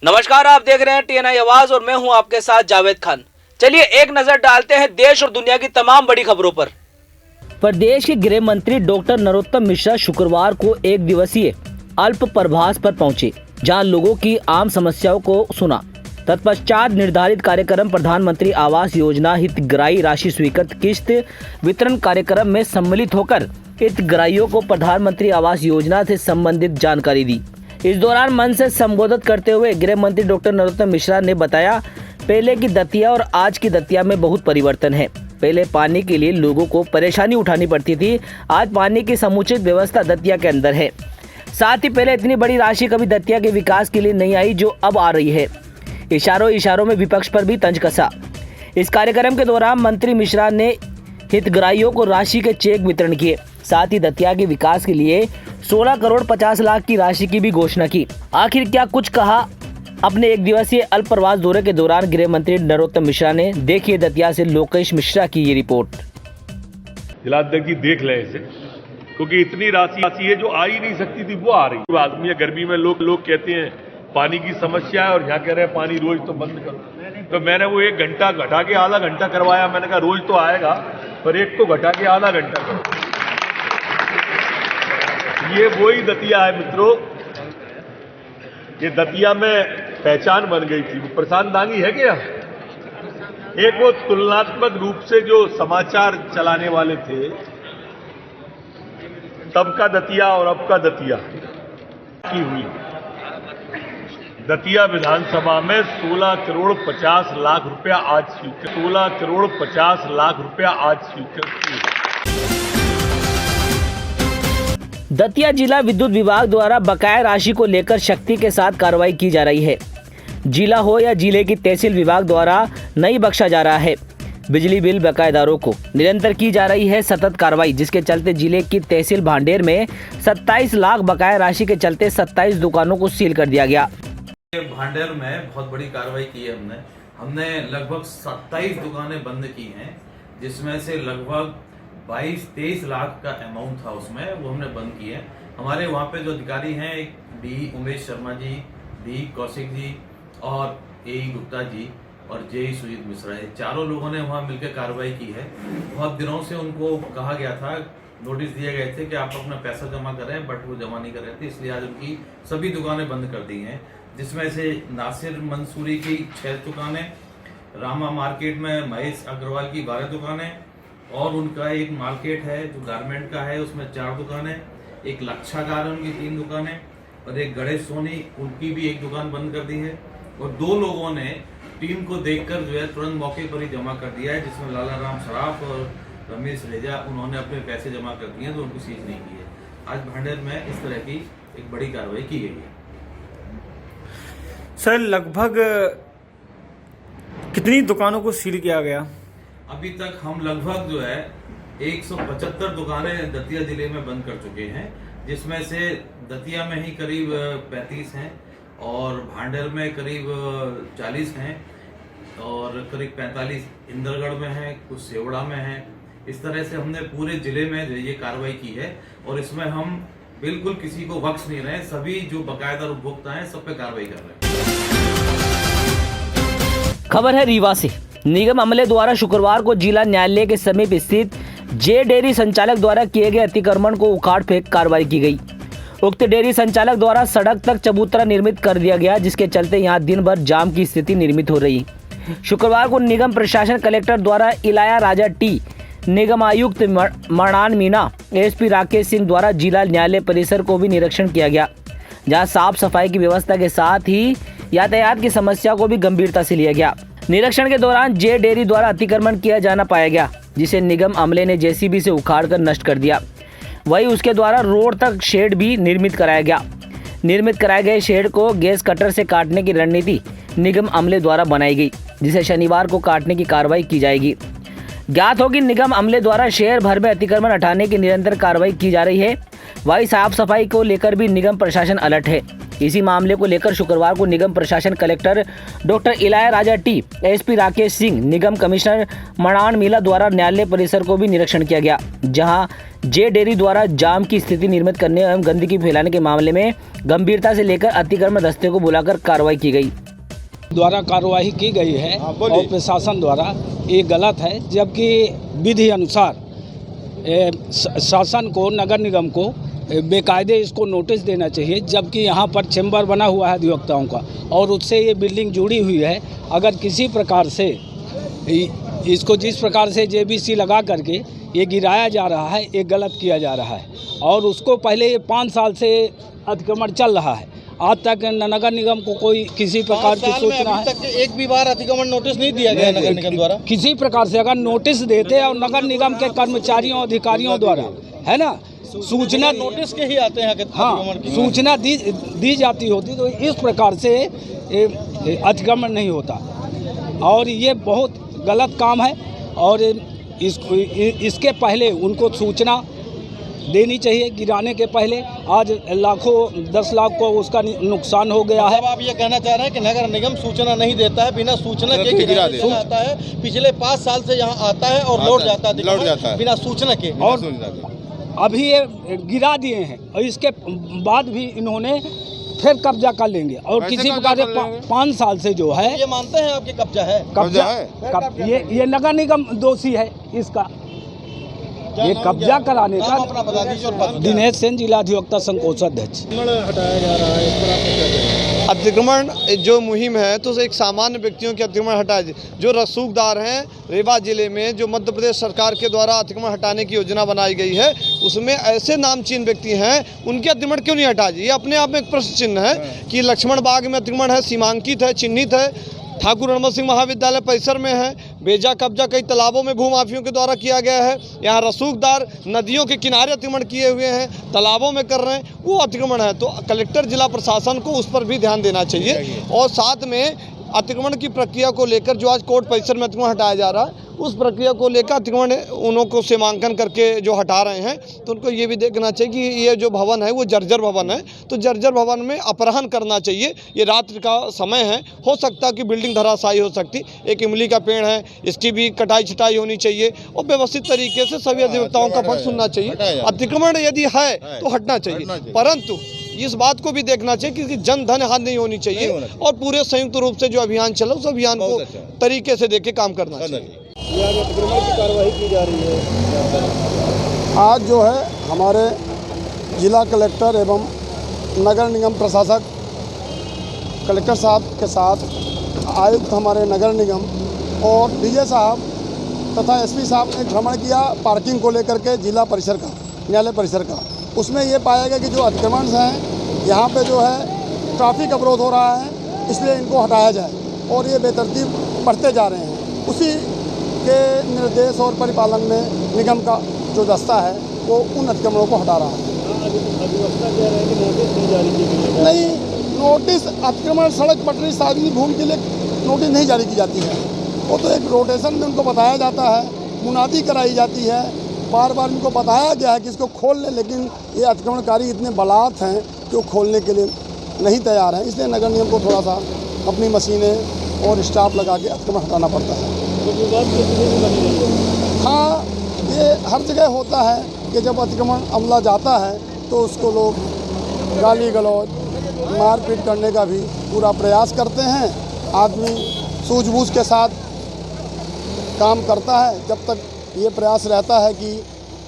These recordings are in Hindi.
नमस्कार, आप देख रहे हैं टीएनआई आवाज और मैं हूं आपके साथ जावेद खान। चलिए एक नजर डालते हैं देश और दुनिया की तमाम बड़ी खबरों पर। प्रदेश के गृह मंत्री डॉक्टर नरोत्तम मिश्रा शुक्रवार को एक दिवसीय अल्प प्रवास पर पहुंचे, जहां लोगों की आम समस्याओं को सुना। तत्पश्चात निर्धारित कार्यक्रम प्रधानमंत्री आवास योजना हितग्राही राशि स्वीकृत किस्त वितरण कार्यक्रम में सम्मिलित होकर हितग्राहियों को प्रधानमंत्री आवास योजना से संबंधित जानकारी दी। इस दौरान मंच से संबोधित करते हुए गृह मंत्री डॉक्टर नरोत्तम मिश्रा ने बताया, पहले की दतिया और आज की दतिया में बहुत परिवर्तन है। पहले पानी के लिए लोगों को परेशानी उठानी पड़ती थी, आज पानी की समुचित व्यवस्था दतिया के अंदर है। साथ ही पहले इतनी बड़ी राशि कभी दतिया के विकास के लिए नहीं आई जो अब आ रही है। इशारों में विपक्ष पर भी तंज कसा। इस कार्यक्रम के दौरान मंत्री मिश्रा ने हितग्राहियों को राशि के चेक वितरण किए। साथ ही दतिया के विकास के लिए 16 करोड़ 50 लाख की राशि की भी घोषणा की। आखिर क्या कुछ कहा अपने एक दिवसीय अल्प प्रवास दौरे के दौरान गृह मंत्री नरोत्तम मिश्रा ने, देखिए दतिया से लोकेश मिश्रा की ये रिपोर्ट। जिलाध्यक्ष जी देख लें इसे, क्योंकि इतनी राशि है जो आ ही नहीं सकती थी वो आ रही। आदमी है गर्मी में लोग कहते हैं पानी की समस्या है और यहाँ कह रहे हैं पानी रोज तो बंद करो। तो मैंने वो 1 घंटा घटा के आधा घंटा करवाया। मैंने कहा रोज तो आएगा पर एक को घटा के आधा घंटा करो। ये वही दतिया है मित्रों, ये दतिया में पहचान बन गई थी। वो प्रशांत दांगी है क्या? एक वो तुलनात्मक रूप से जो समाचार चलाने वाले थे, तब का दतिया और अब का दतिया की हुई। दतिया विधानसभा में 16 करोड़ 50 लाख रुपया आज स्वीकृत, 16 करोड़ 50 लाख रुपया आज स्वीकृत। दतिया जिला विद्युत विभाग द्वारा बकाया राशि को लेकर सख्ती के साथ कार्रवाई की जा रही है। जिला हो या जिले की तहसील विभाग द्वारा नहीं बख्शा जा रहा है। बिजली बिल बकायेदारों को निरंतर की जा रही है सतत कार्रवाई, जिसके चलते जिले की तहसील भांडेर में 27 लाख बकाया राशि के चलते 27 दुकानों को सील कर दिया गया। भांडेर में बहुत बड़ी कार्रवाई की है हमने लगभग 27 दुकानें बंद की हैं, जिसमें से लगभग 22-23 लाख का अमाउंट था उसमें, वो हमने बंद किए हैं। हमारे वहाँ पे जो अधिकारी हैं, एक डी उमेश शर्मा जी, डी कौशिक जी और ए गुप्ता जी और जे सुजीत मिश्रा, ये चारों लोगों ने वहाँ मिलकर कार्रवाई की है। बहुत दिनों से उनको कहा गया था, नोटिस दिए गए थे कि आप अपना पैसा जमा करें, बट वो जमा नहीं कर रहे थे, इसलिए आज उनकी सभी दुकानें बंद कर दी हैं। जिसमें से नासिर मंसूरी की 6 दुकानें, रामा मार्केट में महेश अग्रवाल की 12 दुकानें और उनका एक मार्केट है जो गारमेंट का है, उसमें 4 दुकानें, एक लक्षा गार्डन की 3 दुकानें और एक गणेश सोनी, उनकी भी 1 दुकान बंद कर दी है। और 2 लोगों ने टीम को देखकर जो है तुरंत मौके पर ही जमा कर दिया है, जिसमें लाला राम सराफ और रमेश रेजा, उन्होंने अपने पैसे जमा कर दिए हैं, तो उनको सीज नहीं की है। आज भांडेर में इस तरह की एक बड़ी कार्रवाई की गई है। सर, लगभग कितनी दुकानों को सील किया गया? अभी तक हम लगभग जो है 175 दुकानें दतिया जिले में बंद कर चुके हैं, जिसमें से दतिया में ही करीब 35 हैं और भांडेर में करीब 40 हैं और करीब 45 इंदरगढ़ में हैं, कुछ सेवड़ा में हैं। इस तरह से हमने पूरे जिले में ये कार्रवाई की है और इसमें हम बिल्कुल किसी को बख्श नहीं रहे। सभी जो बकायेदार उपभोक्ता हैं सब पे कार्रवाई कर रहे हैं। खबर है रीवा से। निगम अमले द्वारा शुक्रवार को जिला न्यायालय के समीप स्थित जे डेयरी संचालक द्वारा किए गए अतिक्रमण को उखाड़ फेंक कार्रवाई की गई। उक्त डेयरी संचालक द्वारा सड़क तक चबूतरा निर्मित कर दिया गया, जिसके चलते यहां दिन भर जाम की स्थिति निर्मित हो रही। शुक्रवार को निगम प्रशासन कलेक्टर द्वारा इलाया राजा टी, निगम आयुक्त मरणान मीना, एसपी राकेश सिंह द्वारा जिला न्यायालय परिसर को भी निरीक्षण किया गया, जहां साफ सफाई की व्यवस्था के साथ ही यातायात की समस्या को भी गंभीरता से लिया गया। निरीक्षण के दौरान जे डेयरी द्वारा अतिक्रमण किया जाना पाया गया, जिसे निगम अमले ने जेसीबी से उखाड़कर नष्ट कर दिया। वहीं उसके द्वारा रोड तक शेड भी निर्मित कराया गया। निर्मित कराए गए शेड को गैस कटर से काटने की रणनीति निगम अमले द्वारा बनाई गई, जिसे शनिवार को काटने की कार्रवाई की जाएगी। ज्ञात हो कि निगम अमले द्वारा शहर भर में अतिक्रमण हटाने की निरंतर कार्रवाई की जा रही है। वहीं साफ सफाई को लेकर भी निगम प्रशासन अलर्ट है। इसी मामले को लेकर शुक्रवार को निगम प्रशासन कलेक्टर डॉक्टर इलाया टी, एसपी राकेश सिंह, निगम कमिश्नर मणान मीला द्वारा न्यायालय परिसर को भी निरीक्षण किया गया, जहां जे डेयरी द्वारा जाम की स्थिति निर्मित करने एवं गंदगी फैलाने के मामले में गंभीरता से लेकर अतिक्रमण दस्ते को बुलाकर कार्रवाई की गई। द्वारा कार्रवाई की गई है और प्रशासन द्वारा ये गलत है, जबकि विधि अनुसार शासन को, नगर निगम को बेकायदे इसको नोटिस देना चाहिए, जबकि यहाँ पर चैम्बर बना हुआ है अधिवक्ताओं का और उससे ये बिल्डिंग जुड़ी हुई है। अगर किसी प्रकार से इसको जिस प्रकार से जेबीसी लगा करके ये गिराया जा रहा है, ये गलत किया जा रहा है और उसको पहले ये 5 साल से अतिक्रमण चल रहा है। आज तक नगर निगम को कोई किसी प्रकार की सूचना है, तक एक भी बार अतिक्रमण नोटिस नहीं दिया गया नगर निगम द्वारा। किसी प्रकार से अगर नोटिस देते और नगर निगम के कर्मचारियों अधिकारियों द्वारा, है ना, सूचना नोटिस के ही आते हैं। हाँ, सूचना दी जाती होती तो इस प्रकार से अतिक्रमण नहीं होता और ये बहुत गलत काम है और इसके पहले उनको सूचना देनी चाहिए गिराने के पहले। आज लाखों 10 लाख को उसका नुकसान हो गया है। अब आप ये कहना चाह रहे हैं कि नगर निगम सूचना नहीं देता है, बिना सूचना के गिरा आता है। पिछले 5 साल से यहाँ आता है और लौट जाता है बिना सूचना के, और अभी ये गिरा दिए हैं और इसके बाद भी इन्होंने फिर कब्जा कर लेंगे और किसी प्रकार से 5 साल से जो है, ये मानते हैं आपके कब्जा है? कब्जा है, ये नगर निगम दोषी है इसका, ये कब्जा कराने का। दिनेश सेन, जिला अधिवक्ता संघ कोषाध्यक्ष। हटाया जा रहा है, अतिक्रमण जो मुहिम है तो एक सामान्य व्यक्तियों के अतिक्रमण हटाए, जो रसूखदार हैं रीवा जिले में, जो मध्य प्रदेश सरकार के द्वारा अतिक्रमण हटाने की योजना बनाई गई है, उसमें ऐसे नामचीन व्यक्ति हैं, उनके अतिक्रमण क्यों नहीं हटाए? ये अपने आप में एक प्रश्न चिन्ह है कि लक्ष्मण बाग में अतिक्रमण है, सीमांकित है, चिन्हित है, ठाकुर रणमल सिंह महाविद्यालय परिसर में है, बेजा कब्जा कई तालाबों में भूमाफियों के द्वारा किया गया है, यहाँ रसूखदार नदियों के किनारे अतिक्रमण किए हुए हैं, तालाबों में कर रहे हैं, वो अतिक्रमण है। तो कलेक्टर जिला प्रशासन को उस पर भी ध्यान देना चाहिए और साथ में अतिक्रमण की प्रक्रिया को लेकर जो आज कोर्ट परिसर में अतिक्रमण हटाया जा रहा है, उस प्रक्रिया को लेकर अतिक्रमण उन्हों को सीमांकन करके जो हटा रहे हैं, तो उनको ये भी देखना चाहिए कि ये जो भवन है वो जर्जर भवन है, तो जर्जर भवन में अपहरण करना चाहिए। ये रात्रि का समय है, हो सकता है कि बिल्डिंग धराशायी हो सकती। एक इमली का पेड़ है, इसकी भी कटाई छटाई होनी चाहिए और व्यवस्थित तरीके से सभी अधिवक्ताओं का पक्ष सुनना चाहिए। अतिक्रमण यदि है तो हटना चाहिए, परंतु इस बात को भी देखना चाहिए कि जन धन हाथ नहीं होनी चाहिए और पूरे संयुक्त रूप से जो अभियान चला उस अभियान को तरीके से देख के काम करना चाहिए। अतिक्रमण की कार्रवाई की जा रही है। आज जो है हमारे जिला कलेक्टर एवं नगर निगम प्रशासक कलेक्टर साहब के साथ आयुक्त हमारे नगर निगम और डीजे साहब तथा एसपी साहब ने भ्रमण किया पार्किंग को लेकर के जिला परिसर का, न्यायालय परिसर का। उसमें ये पाया गया कि जो अतिक्रमण हैं यहाँ पे जो है ट्रैफिक अवरोध हो रहा है, इसलिए इनको हटाया जाए और ये बेतरतीब बढ़ते जा रहे हैं। उसी के निर्देश और परिपालन में निगम का जो दस्ता है वो उन अतिक्रमणों को हटा रहा है। अधिवक्ता कह रहे हैं कि नोटिस नहीं जारी की गई। नहीं, नोटिस अतिक्रमण सड़क पटरी सार्वजनिक भूमि के लिए नोटिस नहीं जारी की जाती है, वो तो एक रोटेशन में उनको बताया जाता है, मुनादी कराई जाती है, बार बार उनको बताया गया है कि इसको खोल लें, लेकिन ये अतिक्रमणकारी इतने बलात् हैं कि वो खोलने के लिए नहीं तैयार हैं। इसलिए नगर निगम को थोड़ा सा अपनी मशीनें और स्टाफ लगा के अतिक्रमण हटाना पड़ता है। हाँ, ये हर जगह होता है कि जब अतिक्रमण अमला जाता है तो उसको लोग गाली गलौज मारपीट करने का भी पूरा प्रयास करते हैं। आदमी सूझबूझ के साथ काम करता है। जब तक ये प्रयास रहता है कि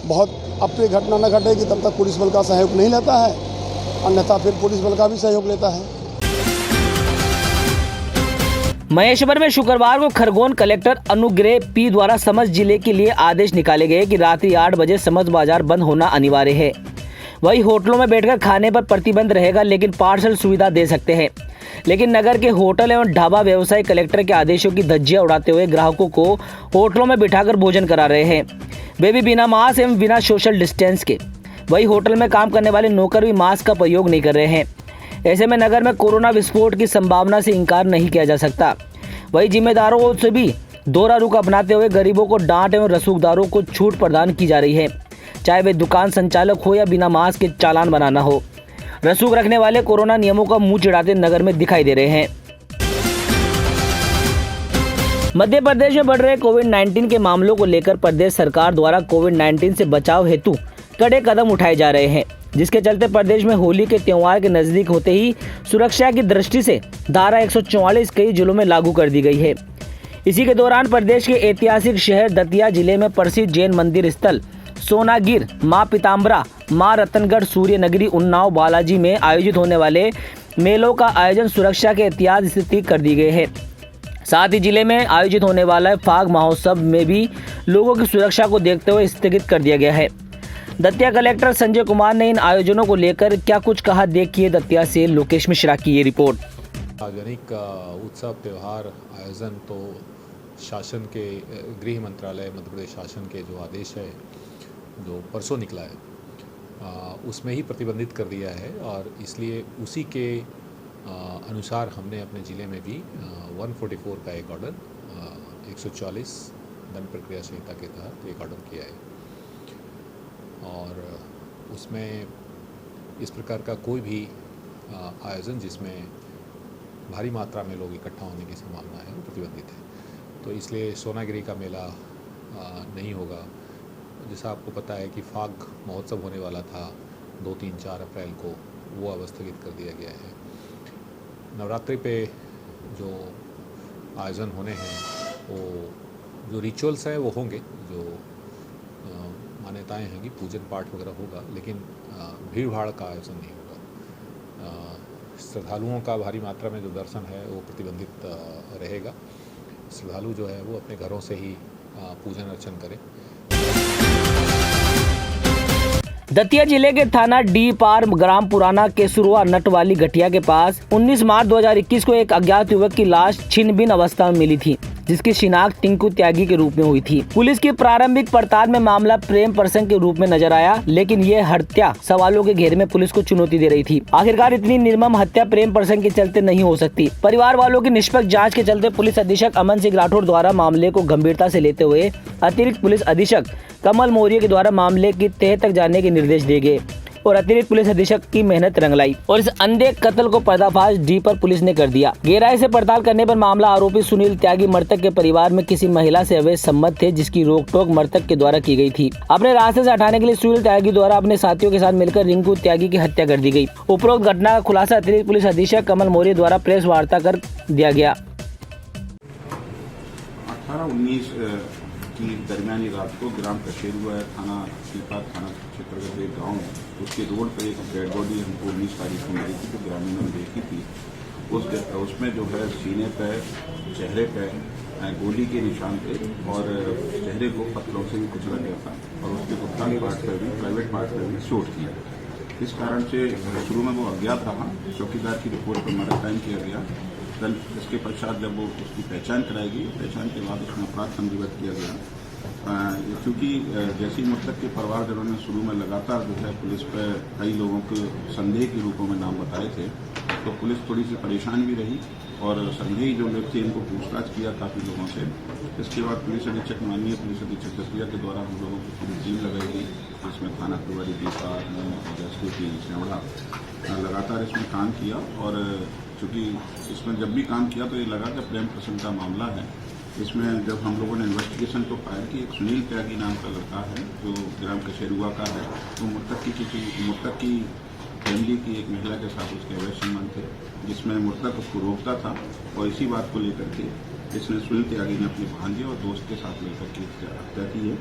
बहुत अप्रिय घटना न घटेगी तब तक पुलिस बल का सहयोग नहीं लेता है, अन्यथा फिर पुलिस बल का भी सहयोग लेता है। महेश्वर में शुक्रवार को खरगोन कलेक्टर अनुग्रह पी द्वारा समस्त जिले के लिए आदेश निकाले गए कि रात्रि 8 बजे समस्त बाजार बंद होना अनिवार्य है। वही होटलों में बैठकर खाने पर प्रतिबंध रहेगा, लेकिन पार्सल सुविधा दे सकते हैं। लेकिन नगर के होटल एवं ढाबा व्यवसायी कलेक्टर के आदेशों की धज्जियां उड़ाते हुए ग्राहकों को होटलों में बिठाकर भोजन करा रहे हैं, वे भी बिना मास्क एवं बिना सोशल डिस्टेंस के। वही होटल में काम करने वाले नौकर भी मास्क का प्रयोग नहीं कर रहे हैं। ऐसे में नगर में कोरोना विस्फोट की संभावना से इनकार नहीं किया जा सकता। वही जिम्मेदारों से भी दोहरा रुख अपनाते हुए गरीबों को डांट एवं रसूखदारों को छूट प्रदान की जा रही है, चाहे वे दुकान संचालक हो या बिना मास्क के चालान बनाना हो। रसूख रखने वाले कोरोना नियमों का मुंह चिढ़ाते नगर में दिखाई दे रहे हैं। मध्य प्रदेश में बढ़ रहे कोविड-19 के मामलों को लेकर प्रदेश सरकार द्वारा कोविड-19 से बचाव हेतु कड़े कदम उठाए जा रहे हैं, जिसके चलते प्रदेश में होली के त्योहार के नजदीक होते ही सुरक्षा की दृष्टि से धारा 144 कई जिलों में लागू कर दी गई है। इसी के दौरान प्रदेश के ऐतिहासिक शहर दतिया जिले में प्रसिद्ध जैन मंदिर स्थल सोनागिर, माँ पीताम्बरा, माँ रतनगढ़, सूर्य नगरी, उन्नाव, बालाजी में आयोजित होने वाले मेलों का आयोजन सुरक्षा के एहतियात स्थिति कर दी गई है। साथ ही जिले में आयोजित होने वाला फाग महोत्सव में भी लोगों की सुरक्षा को देखते हुए स्थगित कर दिया गया है। दतिया कलेक्टर संजय कुमार ने इन आयोजनों को लेकर क्या कुछ कहा, देखिए दतिया से लोकेश मिश्रा की ये रिपोर्ट। सार्वजनिक उत्सव त्यौहार आयोजन तो शासन के गृह मंत्रालय मध्य प्रदेश शासन के जो आदेश है जो परसों निकला है उसमें ही प्रतिबंधित कर दिया है और इसलिए उसी के अनुसार हमने अपने ज़िले में भी 144 का एक ऑर्डर 144 दंड प्रक्रिया संहिता के तहत एक ऑर्डर किया है और उसमें इस प्रकार का कोई भी आयोजन जिसमें भारी मात्रा में लोग इकट्ठा होने की संभावना है वो प्रतिबंधित है। तो इसलिए सोनागिरी का मेला नहीं होगा। जैसा आपको पता है कि फाग महोत्सव होने वाला था 2, 3, 4 अप्रैल को, वो अब स्थगित कर दिया गया है। नवरात्रि पे जो आयोजन होने हैं वो जो रिचुअल्स हैं वो होंगे, जो मान्यताएं हैं कि पूजन पाठ वगैरह होगा, लेकिन भीड़ भाड़ का आयोजन नहीं होगा। श्रद्धालुओं का भारी मात्रा में जो दर्शन है वो प्रतिबंधित रहेगा। श्रद्धालु जो है वो अपने घरों से ही पूजन अर्चन करें। दतिया जिले के थाना डी पार ग्राम पुराना केसुरवा नटवाली घटिया के पास 19 मार्च 2021 को एक अज्ञात युवक की लाश छिन्न भिन्न अवस्था में मिली थी, जिसकी शिनाख्त टिंकू त्यागी के रूप में हुई थी। पुलिस की प्रारंभिक पड़ताल में मामला प्रेम प्रसंग के रूप में नजर आया, लेकिन ये हत्या सवालों के घेरे में पुलिस को चुनौती दे रही थी। आखिरकार इतनी निर्मम हत्या प्रेम प्रसंग के चलते नहीं हो सकती। परिवार वालों की निष्पक्ष जाँच के चलते पुलिस अधीक्षक अमन सिंह राठौर द्वारा मामले को गंभीरता से लेते हुए अतिरिक्त पुलिस अधीक्षक कमल मौर्य के द्वारा मामले की तह तक जानने के निर्देश दिए गए और अतिरिक्त पुलिस अधीक्षक की मेहनत रंग लाई और इस अंधे कत्ल को पर्दाफाश डी पर पुलिस ने कर दिया। गहराई से पड़ताल करने पर मामला आरोपी सुनील त्यागी मृतक के परिवार में किसी महिला से अवैध संबंध थे, जिसकी रोक-टोक मृतक के द्वारा की गई थी। अपने रास्ते से हटाने के लिए सुनील त्यागी द्वारा अपने साथियों के साथ मिलकर रिंकू त्यागी की हत्या कर दी गई। उपरोक्त घटना का खुलासा अतिरिक्त पुलिस अधीक्षक कमल मौर्य द्वारा प्रेस वार्ता कर दिया गया। 18-19 की दरमियानी रात को ग्राम कशेरुआ थाना थाना क्षेत्र का एक गाँव उसके रोड पर एक डेड बॉडी हमको 19 तारीख को मिली थी, तो ग्रामीणों ने देखी थी। उसमें जो है सीने पे, चेहरे पे गोली के निशान थे और चेहरे को पत्थरों से भी कुचला गया था और उसके गुप्तांग पार्ट पर भी, प्राइवेट पार्ट पर भी चोट किया। इस कारण से शुरू में वो अज्ञात रहा। चौकीदार की रिपोर्ट पर मर्डर टाइम किया गया। कल इसके पश्चात जब वो उसकी पहचान कराएगी, पहचान के बाद उसमें अपराध पंजीबद्ध किया गया। क्योंकि जैसे ही मृतक के परिवारजनों ने शुरू में लगातार जो है पुलिस पर कई लोगों के संदेह के रूपों में नाम बताए थे, तो पुलिस थोड़ी सी परेशान भी रही और संदेही जो लोग थे इनको पूछताछ किया काफ़ी लोगों से। इसके बाद पुलिस अधीक्षक माननीय पुलिस अधीक्षक दतिया के द्वारा हम लोगों की पूरी टीम लगाई गई, इसमें थाना प्रभारी दीपार और एसपी सेवड़ा लगातार इसमें काम किया। और चूँकि इसमें जब भी काम किया तो ये लगा कि प्रेम प्रसंग का मामला है। इसमें जब हम लोगों ने इन्वेस्टिगेशन को पाया कि एक सुनील त्यागी नाम का लड़का है जो ग्राम कशेरुआ का है, तो मृतक की फैमिली की एक महिला के साथ उसके अवैध संबंध थे, जिसमें मृतक उसको रोकता था और इसी बात को लेकर के इसने सुनील त्यागी ने अपने भांजे और दोस्त के साथ मिलकर की हत्या की है।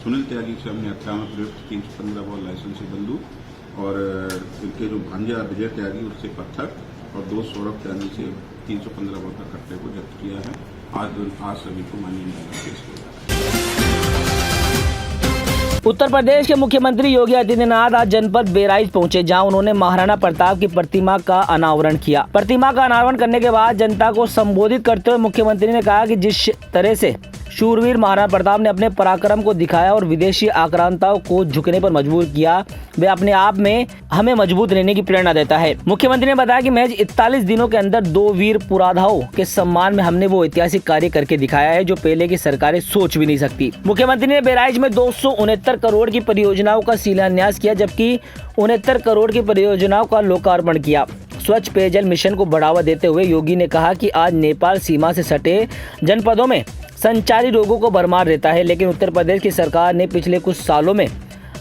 सुनील त्यागी से हमने हत्या में प्रयुक्त 315 बॉल लाइसेंसी बंदूक और इनके जो भांजा विजय त्यागी उससे पत्थर और 2 सौरभ त्यागी से 315 बॉल का कट्टे को जब्त किया है। आज सभी को माननीय न्यायालय पेश किया। उत्तर प्रदेश के मुख्यमंत्री योगी आदित्यनाथ आज जनपद बहराइच पहुंचे, जहां उन्होंने महाराणा प्रताप की प्रतिमा का अनावरण किया। प्रतिमा का अनावरण करने के बाद जनता को संबोधित करते हुए मुख्यमंत्री ने कहा कि जिस तरह से शूरवीर महाराणा प्रताप ने अपने पराक्रम को दिखाया और विदेशी आक्रांताओं को झुकने पर मजबूर किया। वे अपने आप में हमें मजबूत रहने की प्रेरणा देता है। मुख्यमंत्री ने बताया कि महज 41 दिनों के अंदर 2 वीर पुरोधाओं के सम्मान में हमने वो ऐतिहासिक कार्य करके दिखाया है जो पहले की सरकारें सोच भी नहीं सकती। मुख्यमंत्री ने बहराइच में 269 करोड़ की परियोजनाओं का शिलान्यास किया, जबकि 69 करोड़ की परियोजनाओं का लोकार्पण किया। स्वच्छ पेयजल मिशन को बढ़ावा देते हुए योगी ने कहा कि आज नेपाल सीमा से सटे जनपदों में संचारी रोगों को भरमार रहता है, लेकिन उत्तर प्रदेश की सरकार ने पिछले कुछ सालों में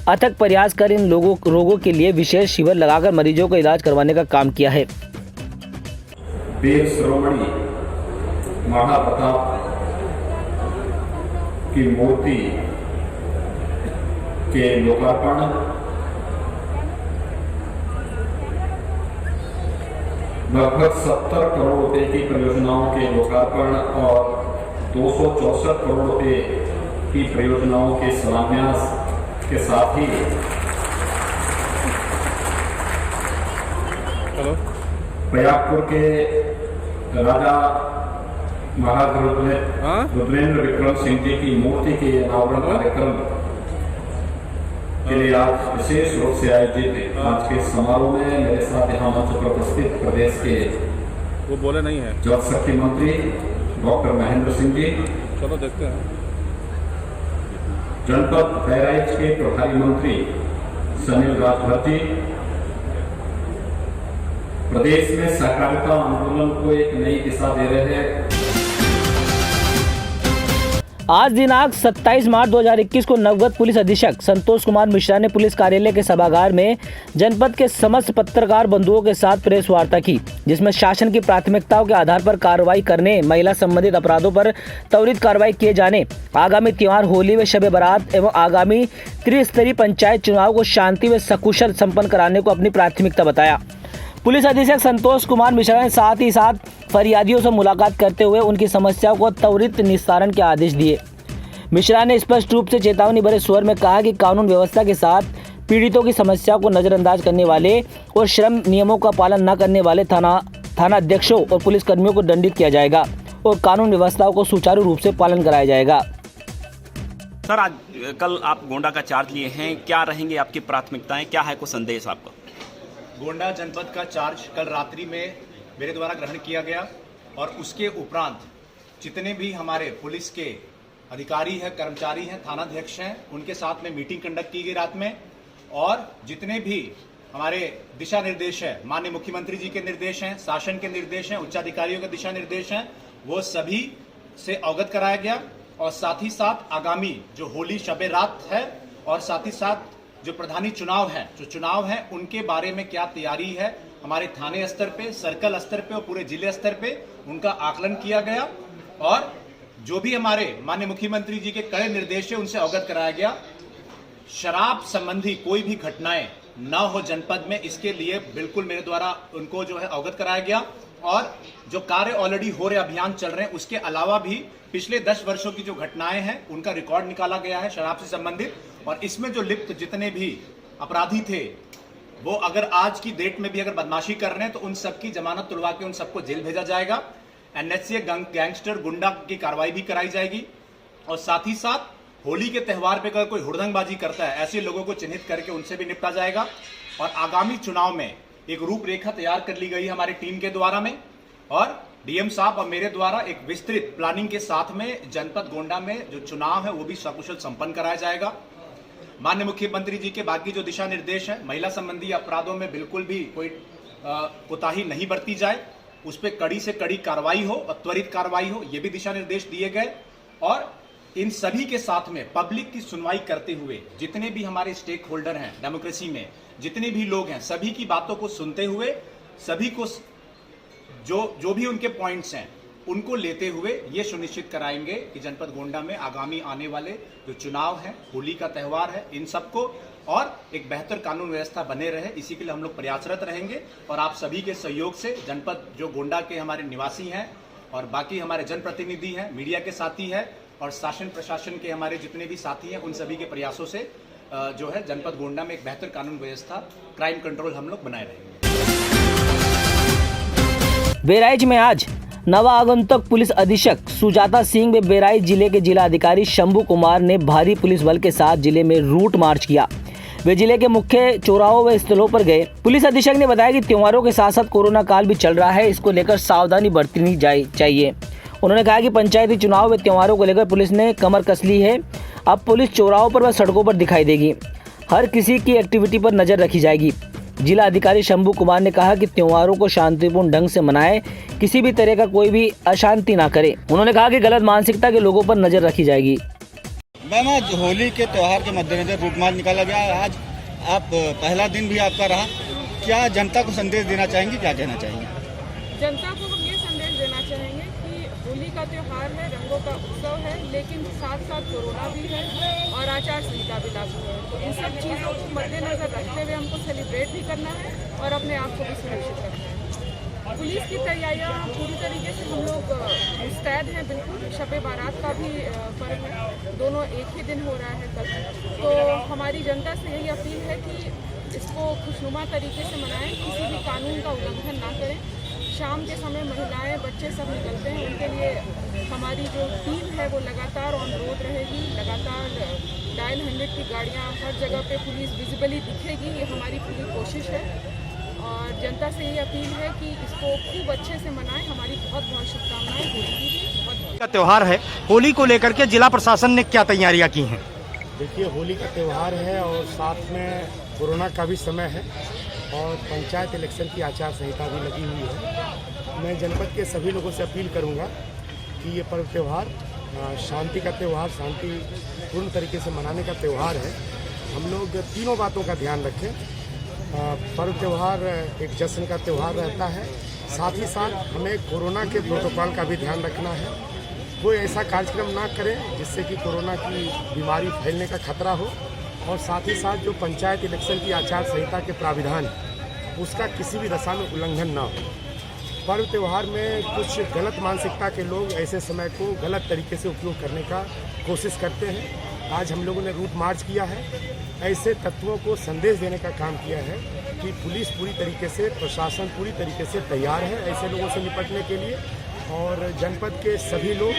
अथक प्रयास कर इन रोगों के लिए विशेष शिविर लगाकर मरीजों को इलाज करवाने का काम किया है। वीर शिरोमणि महाराणा प्रताप की मूर्ति के लोकार्पण, लगभग 70 करोड़ रुपए की परियोजनाओं के लोकार्पण और 264 करोड़ रुपए की परियोजनाओं के शिलान्यास के साथ ही प्रयागपुर के राजा महाराज रुद्रेंद्र विक्रम सिंह जी की मूर्ति के अनावरण कार्यक्रम के लिए आज विशेष रूप से आयोजित आज के समारोह में मेरे साथ यहाँ मंच पर उपस्थित प्रदेश के वो बोले नहीं है जल शक्ति मंत्री डॉक्टर महेंद्र सिंह जी, चलो देखते हैं, जनपद बहराइच के प्रभारी मंत्री सनील राजभर जी, प्रदेश में सहकारिता आंदोलन को एक नई दिशा दे रहे हैं। आज दिनांक 27 मार्च 2021 को नवगत पुलिस अधीक्षक संतोष कुमार मिश्रा ने पुलिस कार्यालय के सभागार में जनपद के समस्त पत्रकार बंधुओं के साथ प्रेस वार्ता की, जिसमें शासन की प्राथमिकताओं के आधार पर कार्रवाई करने, महिला संबंधित अपराधों पर त्वरित कार्रवाई किए जाने, आगामी त्योहार होली व शब बारात एवं आगामी त्रिस्तरीय पंचायत चुनाव को शांति व सकुशल संपन्न कराने को अपनी प्राथमिकता बताया। पुलिस अधीक्षक संतोष कुमार मिश्रा ने साथ ही साथ फरियादियों से मुलाकात करते हुए उनकी समस्याओं को त्वरित निस्तारण के आदेश दिए। मिश्रा ने स्पष्ट रूप से चेतावनी भरे स्वर में कहा कि कानून व्यवस्था के साथ पीड़ितों की समस्याओं को नजरअंदाज करने वाले और श्रम नियमों का पालन न करने वाले थाना अध्यक्षों और पुलिस कर्मियों को दंडित किया जाएगा और कानून व्यवस्थाओं को सुचारू रूप से पालन कराया जाएगा। सर, आज कल आप गोंडा का चार्ज लिए हैं, क्या रहेंगे आपकी प्राथमिकताएं, क्या है कुछ संदेश आपका? गोंडा जनपद का चार्ज कल रात्रि में मेरे द्वारा ग्रहण किया गया और उसके उपरांत जितने भी हमारे पुलिस के अधिकारी हैं, कर्मचारी हैं, थानाध्यक्ष हैं, उनके साथ में मीटिंग कंडक्ट की गई रात में और जितने भी हमारे दिशा निर्देश हैं, माननीय मुख्यमंत्री जी के निर्देश हैं, शासन के निर्देश हैं, उच्चाधिकारियों के दिशा निर्देश हैं, वो सभी से अवगत कराया गया और साथ ही साथ आगामी जो होली शब रात है और साथ ही साथ जो प्रधानी चुनाव हैं उनके बारे में क्या तैयारी है हमारे थाने स्तर पे, सर्कल स्तर पे और पूरे जिले स्तर पे उनका आकलन किया गया और जो भी हमारे माननीय मुख्यमंत्री जी के कड़े निर्देश है उनसे अवगत कराया गया। शराब संबंधी कोई भी घटनाएं न हो जनपद में, इसके लिए बिल्कुल मेरे द्वारा उनको जो है अवगत कराया गया और जो कार्य ऑलरेडी हो रहे अभियान चल रहे हैं उसके अलावा भी पिछले 10 वर्षों की जो घटनाएं हैं उनका रिकॉर्ड निकाला गया है शराब से संबंधित और इसमें जो लिप्त जितने भी अपराधी थे वो अगर आज की डेट में भी अगर बदमाशी कर रहे हैं तो उन सबकी जमानत तुलवा के उन सबको जेल भेजा जाएगा। एनएचसी गैंगस्टर गुंडा की कार्रवाई भी कराई जाएगी और साथ ही साथ होली के त्यौहार पे अगर कोई हुड़दंगबाजी करता है ऐसे लोगों को चिन्हित करके उनसे भी निपटा जाएगा और आगामी चुनाव में एक रूपरेखा तैयार कर ली गई हमारी टीम के द्वारा में और डीएम साहब और मेरे द्वारा एक विस्तृत प्लानिंग के साथ में जनपद गोंडा में जो चुनाव है वो भी सकुशल संपन्न कराया जाएगा। माननीय मुख्यमंत्री जी के बाकी जो दिशा निर्देश है, महिला संबंधी अपराधों में बिल्कुल भी कोई कोताही नहीं बरती जाए, उस पर कड़ी से कड़ी कार्रवाई हो और त्वरित कार्रवाई हो, ये भी दिशा निर्देश दिए गए और इन सभी के साथ में पब्लिक की सुनवाई करते हुए जितने भी हमारे स्टेक होल्डर हैं डेमोक्रेसी में, जितने भी लोग हैं, सभी की बातों को सुनते हुए सभी को जो भी उनके पॉइंट्स हैं उनको लेते हुए ये सुनिश्चित कराएंगे कि जनपद गोंडा में आगामी आने वाले जो चुनाव है, होली का त्यौहार है, इन सबको और एक बेहतर कानून व्यवस्था बने रहे, इसी के लिए हम लोग प्रयासरत रहेंगे और आप सभी के सहयोग से जनपद जो गोंडा के हमारे निवासी हैं और बाकी हमारे जनप्रतिनिधि हैं, मीडिया के साथी हैं और शासन प्रशासन के हमारे जितने भी साथी हैं, उन सभी के प्रयासों से जो है जनपद गोंडा में एक बेहतर कानून व्यवस्था, क्राइम कंट्रोल हम लोग बनाए रहेंगे। बहराइच में आज नवागंतुक पुलिस अधीक्षक सुजाता सिंह व बेराई जिले के जिला अधिकारी शंभू कुमार ने भारी पुलिस बल के साथ जिले में रूट मार्च किया। वे जिले के मुख्य चौराहों व स्थलों पर गए। पुलिस अधीक्षक ने बताया कि त्योहारों के साथ साथ कोरोना काल भी चल रहा है, इसको लेकर सावधानी बरतनी चाहिए। उन्होंने कहा कि पंचायती चुनाव व त्योहारों को लेकर पुलिस ने कमर कस ली है। अब पुलिस चौराहों पर व सड़कों पर दिखाई देगी, हर किसी की एक्टिविटी पर नजर रखी जाएगी। जिला अधिकारी शंभू कुमार ने कहा कि त्योहारों को शांतिपूर्ण ढंग से मनाएं, किसी भी तरह का कोई भी अशांति ना करे। उन्होंने कहा कि गलत मानसिकता के लोगों पर नजर रखी जाएगी। मैम, आज होली के त्यौहार के मद्देनजर रूट मार्च निकाला गया। आज आप पहला दिन भी आपका रहा, क्या जनता को संदेश देना चाहेंगे, क्या कहना चाहेंगे? जनता को हम ये संदेश देना चाहेंगे कि होली का त्यौहार है, रंगों का उत्सव है, लेकिन साथ साथ कोरोना भी है और आचार संहिता भी लागू है। तो इन सब चीज़ों को मद्देनजर रखते हुए हमको सेलिब्रेट भी करना है और अपने आप को भी सुरक्षित रखना है। पुलिस की तैयारियां पूरी तरीके से हम लोग मुस्तैद हैं। बिल्कुल शब-ए बारात का भी पर्व है, दोनों एक ही दिन हो रहा है कल। तो हमारी जनता से यही अपील है कि इसको खुशनुमा तरीके से मनाएं, किसी भी कानून का उल्लंघन ना करें। शाम के समय महिलाएं, बच्चे सब निकलते हैं, उनके लिए हमारी जो टीम है वो लगातार ऑन रोड रहेगी। लगातार डायल 100 की गाड़ियाँ हर जगह पे पुलिस विजिबली दिखेगी, ये हमारी पूरी कोशिश है। और जनता से ये अपील है कि इसको खूब अच्छे से मनाएं। हमारी बहुत बहुत शुभकामनाएं। होली की बहुत का त्यौहार है, होली को लेकर के जिला प्रशासन ने क्या तैयारियां की हैं? देखिए, होली का त्यौहार है और साथ में कोरोना का भी समय है और पंचायत इलेक्शन की आचार संहिता भी लगी हुई है। मैं जनपद के सभी लोगों से अपील करूंगा कि ये पर्व त्यौहार शांति का त्यौहार, शांतिपूर्ण तरीके से मनाने का त्यौहार है। हम लोग तीनों बातों का ध्यान रखें। पर्व त्यौहार एक जश्न का त्यौहार रहता है, साथ ही साथ हमें कोरोना के प्रोटोकॉल का भी ध्यान रखना है। कोई ऐसा कार्यक्रम ना करें जिससे कि कोरोना की बीमारी फैलने का खतरा हो, और साथ ही साथ जो पंचायत इलेक्शन की आचार संहिता के प्राविधान है उसका किसी भी दशा में उल्लंघन ना हो। पर्व त्यौहार में कुछ गलत मानसिकता के लोग ऐसे समय को गलत तरीके से उपयोग करने का कोशिश करते हैं। आज हम लोगों ने रूट मार्च किया है, ऐसे तत्वों को संदेश देने का काम किया है कि पुलिस पूरी तरीके से, प्रशासन पूरी तरीके से तैयार है ऐसे लोगों से निपटने के लिए, और जनपद के सभी लोग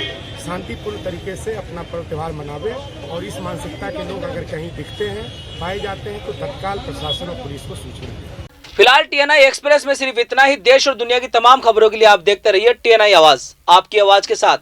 शांतिपूर्ण तरीके से अपना पर्व त्यौहार मनावे। और इस मानसिकता के लोग अगर कहीं दिखते हैं, पाए जाते हैं, तो तत्काल प्रशासन और पुलिस को सूचना दें। फिलहाल TNI एक्सप्रेस में सिर्फ इतना ही। देश और दुनिया की तमाम खबरों के लिए आप देखते रहिए TNI आवाज, आपकी आवाज के साथ।